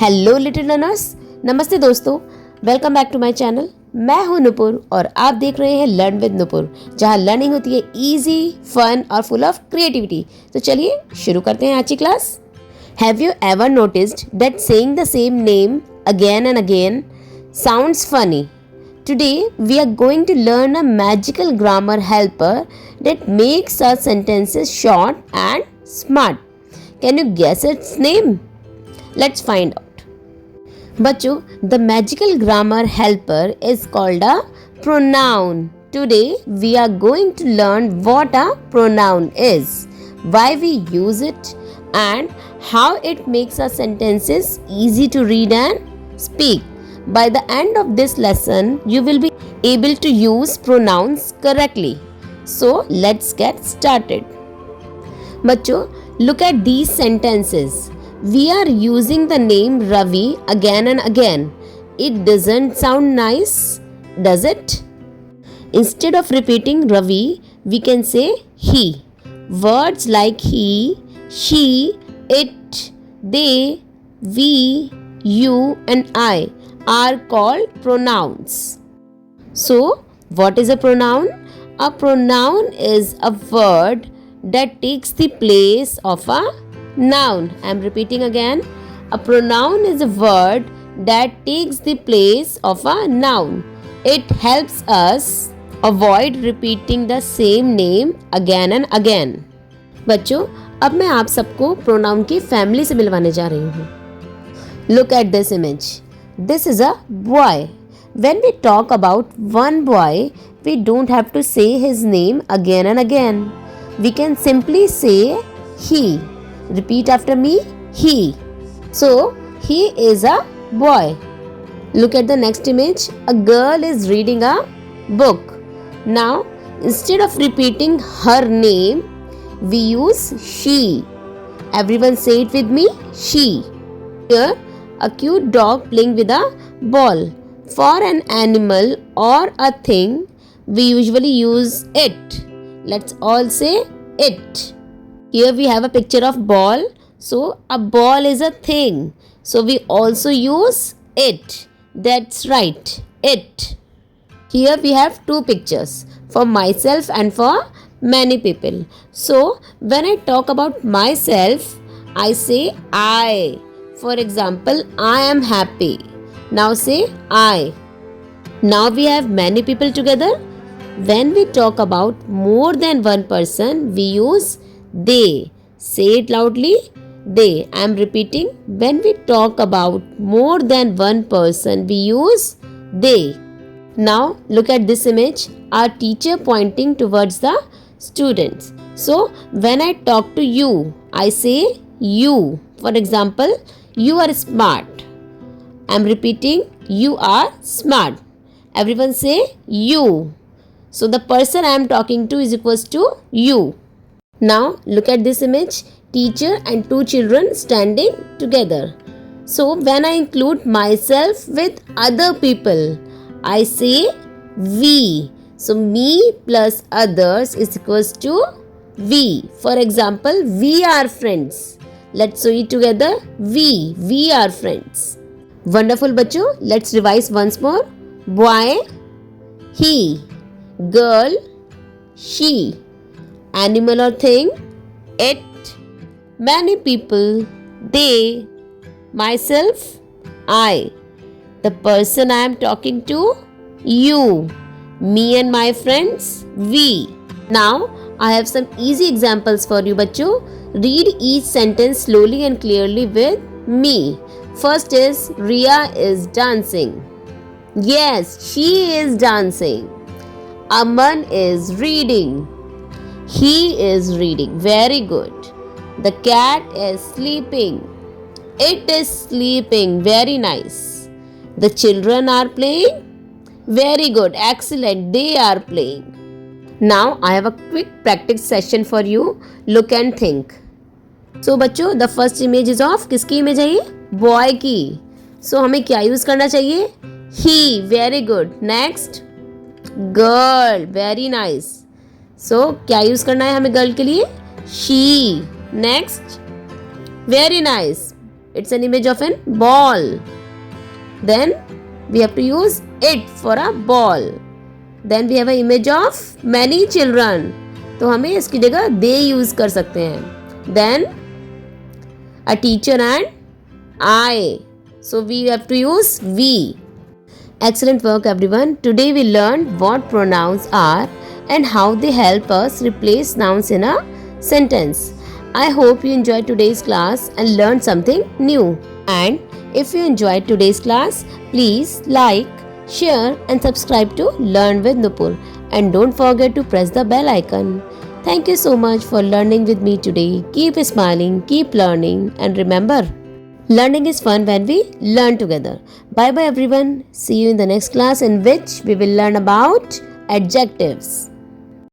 Hello little learners, नमस्ते दोस्तों, welcome back to my channel. मैं हूं नुपुर और आप देख रहे हैं लर्न विद नुपुर, जहां लर्निंग होती है इजी, फन और फुल ऑफ क्रिएटिविटी। तो चलिए शुरू करते हैं आज की class. Have you ever noticed that saying the same name again and again sounds funny? Today we are going to learn a magical grammar helper that makes our sentences short and smart. Can you guess its name? Let's find out. बच्चों, the magical grammar helper is called a pronoun. Today we are going to learn what a pronoun is, why we use it, and how it makes our sentences easy to read and speak. By the end of this lesson, you will be able to use pronouns correctly. So let's get started. बच्चों, look at these sentences. We are using the name Ravi again and again. It doesn't sound nice, does it? Instead of repeating Ravi, we can say he. Words like he, she, it, they, we, you and I are called pronouns. So, what is a pronoun? A pronoun is a word that takes the place of a noun. I am repeating again. A pronoun is a word that takes the place of a noun. It helps us avoid repeating the same name again and again. बच्चों, अब मैं आप सबको pronoun की family से मिलवाने जा रही हूँ. Look at this image. This is a boy. When we talk about one boy, we don't have to say his name again and again. We can simply say he. Repeat after me, he. So, he is a boy. Look at the next image. A girl is reading a book. Now, instead of repeating her name, we use she. Everyone say it with me, she. Here, a cute dog playing with a ball. For an animal or a thing, we usually use it. Let's all say it. Here we have a picture of ball. So a ball is a thing. So we also use it. That's right, it. Here we have two pictures, for myself and for many people. So when I talk about myself, I say I. For example, I am happy. Now say I. Now we have many people together. When we talk about more than one person, we use they. Say it loudly. They. I am repeating. When we talk about more than one person, we use they. Now look at this image. Our teacher pointing towards the students. So when I talk to you, I say you. For example, you are smart. I am repeating, you are smart. Everyone say you. So the person I am talking to is equals to you. Now look at this image. Teacher and two children standing together. So when I include myself with other people, I say we. So me plus others is equals to we. For example, we are friends. Let's say it together. We are friends. Wonderful बच्चों. Let's revise once more. Boy, he. Girl, she. Animal or thing, it. Many people, they. Myself, I. The person I am talking to, you. Me and my friends, we. Now I have some easy examples for you बच्चों. Read each sentence slowly and clearly with me. First is Ria is dancing. Yes, she is dancing. Aman is reading. He is reading. Very good. The cat is sleeping. It is sleeping. Very nice. The children are playing. Very good. Excellent. They are playing. Now I have a quick practice session for you. Look and think. So बच्चों, the first image is of किसकी image है ये? Boy की. So हमें क्या use करना चाहिए? He. Very good. Next, girl. Very nice. So क्या यूज करना है हमें गर्ल के लिए? She. Next, very nice. It's an image of a ball. Then we have to use it for a ball. Then we have an image of many children. तो हमें इसकी जगह they use कर सकते हैं. Then a teacher and I. So we have to use we. Excellent work everyone. Today we learned what pronouns are and how they help us replace nouns in a sentence. I hope you enjoyed today's class and learned something new. And if you enjoyed today's class, please like, share and subscribe to Learn with Nupur. And don't forget to press the bell icon. Thank you so much for learning with me today. Keep smiling, keep learning, and remember, learning is fun when we learn together. Bye bye everyone. See you in the next class in which we will learn about adjectives.